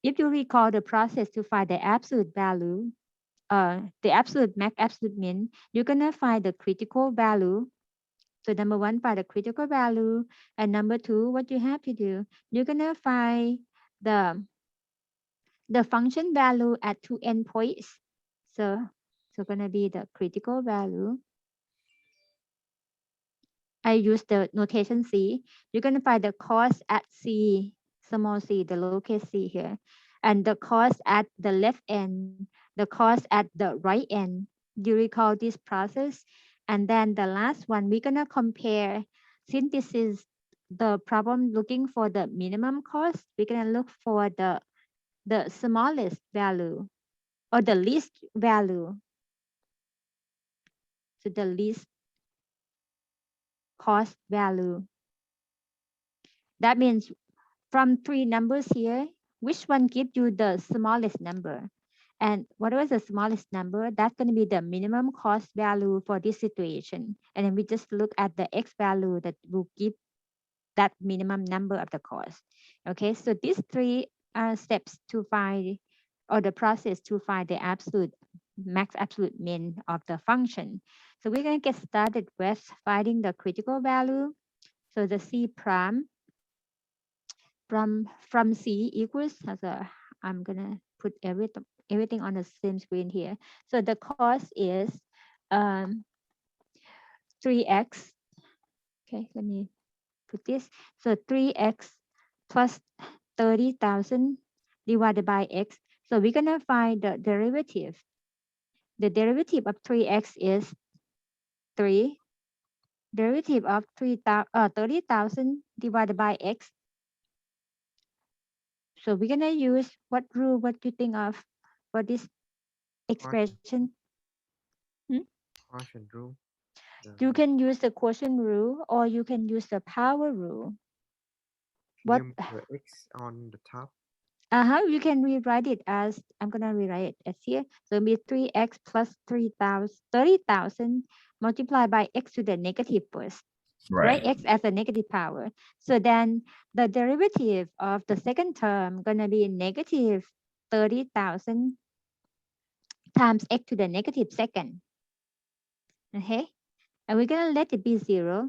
if you recall the process to find the absolute value, the absolute max, absolute min, you're gonna find the critical value. So number one, find the critical value, and number two, what you have to do, you're gonna find the function value at two endpoints. So gonna be the critical value. I use the notation C. You're gonna find the cost at C, small c, the lowercase c here, and the cost at the left end, the cost at the right end. You recall this process, and then the last one we're gonna compare. Since this is the problem looking for the minimum cost, we're gonna look for the smallest value or the least value. So the least cost value. That means from three numbers here, which one gives you the smallest number? And whatever is the smallest number, that's going to be the minimum cost value for this situation. And then we just look at the x value that will give that minimum number of the cost. Okay, so these three are steps to find, or the process to find the absolute max absolute min of the function. So we're going to get started with finding the critical value. So the C prime from C equals, so I'm gonna put everything on the same screen here. So the cost is 3x. Okay, let me put this. So 3x plus 30,000 divided by x. So we're gonna find the derivative. The derivative of 3x is 3. Derivative of 30,000 divided by x. So we're gonna use what rule? What do you think of for this expression? Hmm? Quotient rule. The You can use the quotient rule or you can use the power rule. What? numerator x on the top. You can rewrite it as, I'm gonna rewrite it as here. So it'll be 3x plus 30,000 multiplied by x to the negative first, right? Right. X as a negative power. So then the derivative of the second term gonna be negative 30,000 times x to the negative second. Okay, and we're gonna let it be 0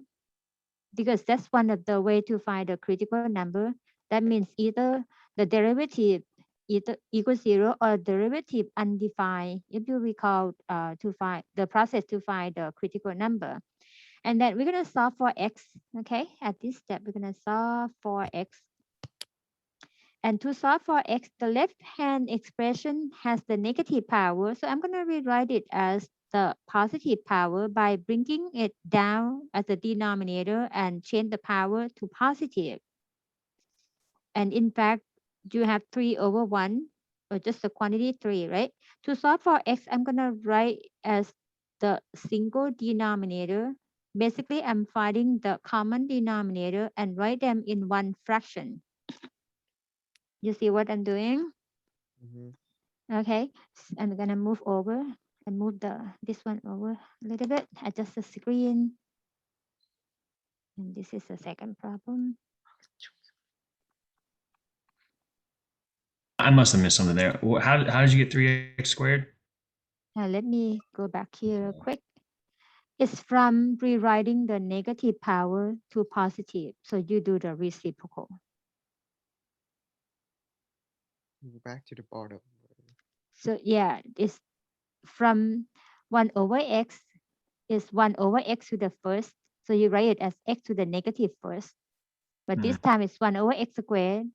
because that's one of the way to find a critical number. That means either the derivative either equals 0 or derivative undefined, if you recall, to find the process to find the critical number. And then we're going to solve for x. Okay, at this step we're going to solve for x. And to solve for x, the left hand expression has the negative power, so I'm going to rewrite it as the positive power by bringing it down as a denominator and change the power to positive. And in fact, you have 3 over 1, or just the quantity 3, right? To solve for x, I'm going to write as the single denominator. Basically, I'm finding the common denominator and write them in one fraction. You see what I'm doing? Mm-hmm. Okay, I'm going to move over and move this one over a little bit, adjust the screen. And this is the second problem. I must have missed something there. How did you get 3x squared? Now let me go back here real quick. It's from rewriting the negative power to positive. So you do the reciprocal. Go back to the bottom. So yeah, it's from 1 over x is 1 over x to the first. So you write it as x to the negative first. But this time it's 1 over x squared.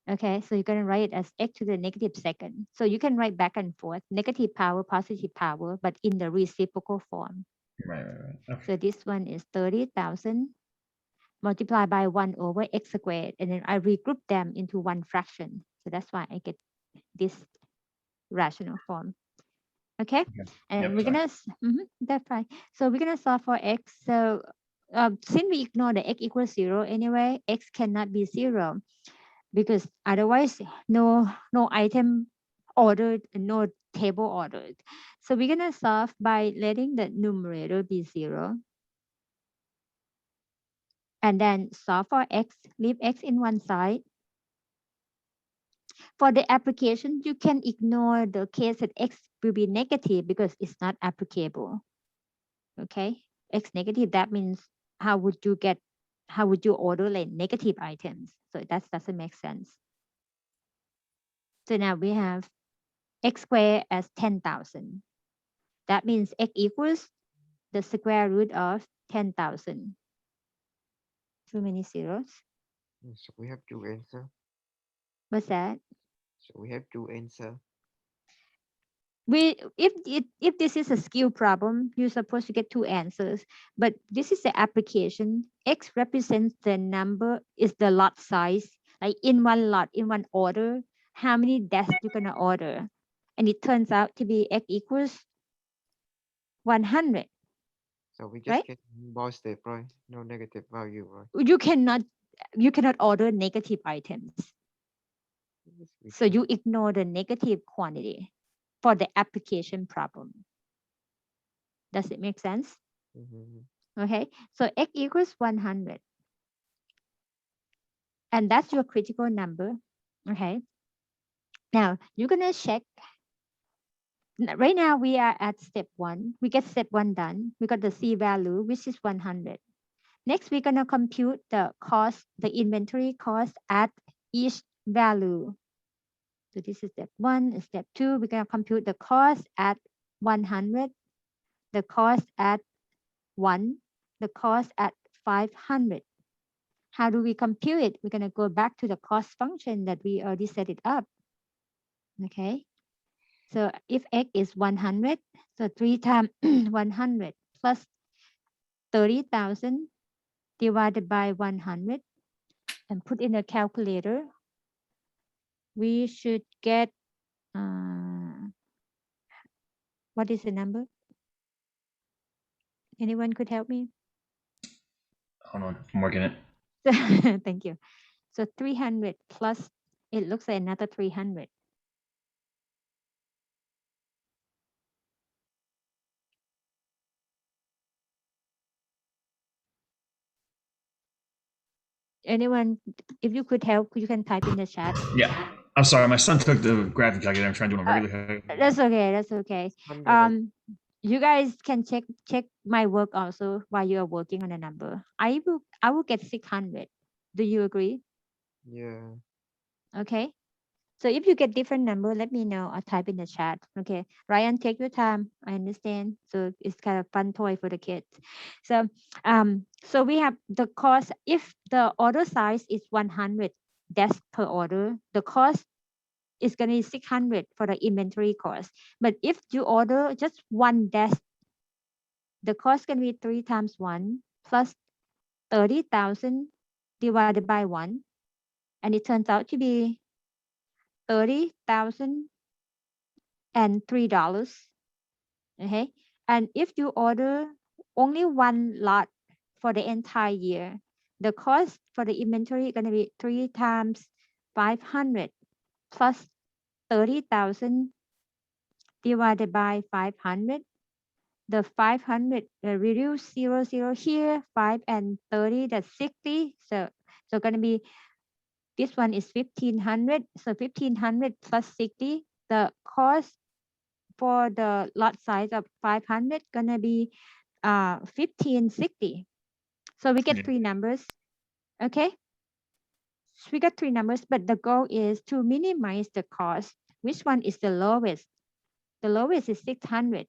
Okay, so you're going to write it as x to the negative second. So you can write back and forth, negative power, positive power, but in the reciprocal form. Right. Okay. So this one is 30,000 multiplied by 1 over x squared. And then I regroup them into one fraction. So that's why I get this rational form. Okay, and Yep. we're Sorry. gonna, that's fine. So we're gonna solve for x. So since we ignore the x equals 0 anyway, x cannot be 0 because otherwise no item ordered, no table ordered. So we're gonna solve by letting the numerator be 0 and then solve for x, leave x in one side. For the application, you can ignore the case that X will be negative because it's not applicable. Okay, X negative, that means how would you order like negative items? So that doesn't make sense. So now we have X squared as 10,000. That means X equals the square root of 10,000. Too many zeros. So we have to answer. What's that? So we have to answer. If this is a skill problem, you're supposed to get two answers. But this is the application. X represents the number, is the lot size. Like in one lot, in one order, how many desks you're gonna order. And it turns out to be X equals 100. So we just Right? get both step, right? No negative value, right? You cannot order negative items. Yes, we So can. you ignore the negative quantity for the application problem. Does it make sense? Mhm. Okay, so X equals 100. And that's your critical number. Okay, now you're gonna check. Right now we are at step 1. We get step 1 done. We got the C value, which is 100. Next, we're gonna compute the cost, the inventory cost at each value. So this is step 1. Step 2, we're gonna compute the cost at 100, the cost at 1, the cost at 500. How do we compute it? We're gonna go back to the cost function that we already set it up. Okay, so if X is 100, so 3 times 100 plus 30,000 divided by 100 and put in a calculator, we should get, what is the number? Anyone could help me? Hold on, I'm working it. Thank you. So 300 plus, it looks like another 300. Anyone, if you could help, you can type in the chat. Yeah, I'm sorry. My son took the graphic calculator. I'm trying to do it on regular. That's okay. That's okay. 100. You guys can check my work also while you are working on a number. I will get 600. Do you agree? Yeah. Okay. So if you get different number, let me know or type in the chat. Okay. Ryan, take your time. I understand. So it's kind of fun toy for the kids. So we have the cost. If the order size is 100 desks per order, the cost is going to be 600 for the inventory cost. But if you order just one desk, the cost can be 3 times 1 plus 30,000 divided by 1. And it turns out to be $30,003. Okay. And if you order only one lot for the entire year, the cost for the inventory is going to be 3 times 500 plus 30,000 divided by 500. The 500 reduce 0 here, 5 and 30, that's 60. So going to be, this one is 1,500. So 1,500 plus 60, the cost for the lot size of 500 gonna be 1,560. So we get Yeah. 3 numbers. Okay, so we got 3 numbers, but the goal is to minimize the cost. Which one is the lowest? The lowest is 600.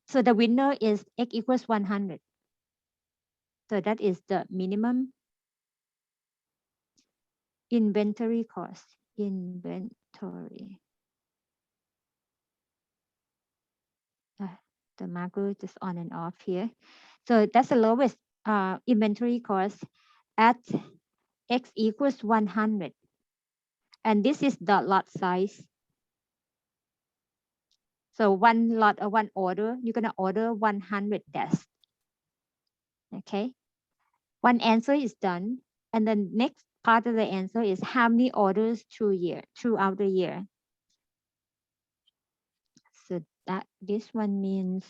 So the winner is X equals 100. So that is the minimum inventory cost. Inventory. The marker just on and off here. So that's the lowest inventory cost at X equals 100. And this is the lot size. So one lot or one order, you're going to order 100 desks. Okay. One answer is done. And the next part of the answer is how many orders throughout the year. So that this one means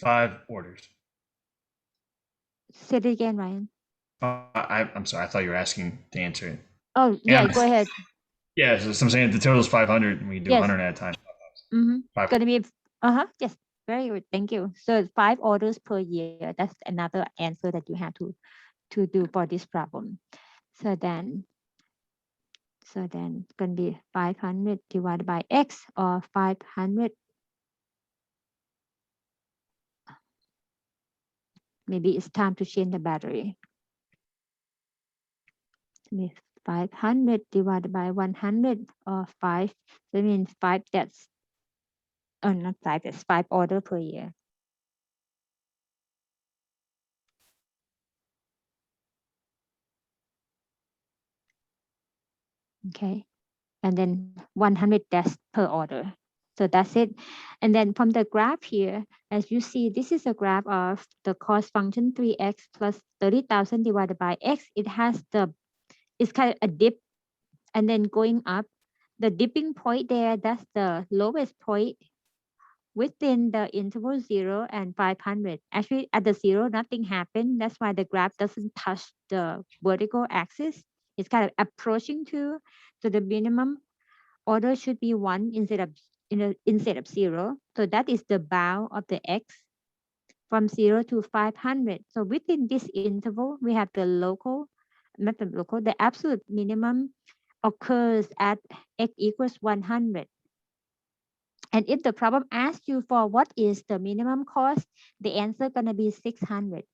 5 orders. say it again, Ryan. I'm sorry. I thought you were asking to answer it. Oh, yeah, go ahead. Yeah, so I'm saying the total is 500, and we do Yes. 100 at a time. Mm-hmm. Five. Gonna be, yes, very good. Thank you. So 5 orders per year. That's another answer that you have to do for this problem. So then it's gonna be 500 divided by X, or 500. Maybe it's time to change the battery. So 500 divided by 100, or 5. So that means 5, that's, oh, not 5, that's 5 order per year. Okay. And then 100 dash per order. So that's it. And then from the graph here, as you see, this is a graph of the cost function 3x plus 30,000 divided by x. It's kind of a dip, and then going up. The dipping point there, that's the lowest point within the interval 0 and 500. Actually, at the 0, nothing happened. That's why the graph doesn't touch the vertical axis. It's kind of approaching to the minimum order should be 1 instead of 0. So that is the bound of the x from 0 to 500. So within this interval, we have the absolute minimum occurs at x equals 100. And if the problem asks you for what is the minimum cost, the answer gonna be 600.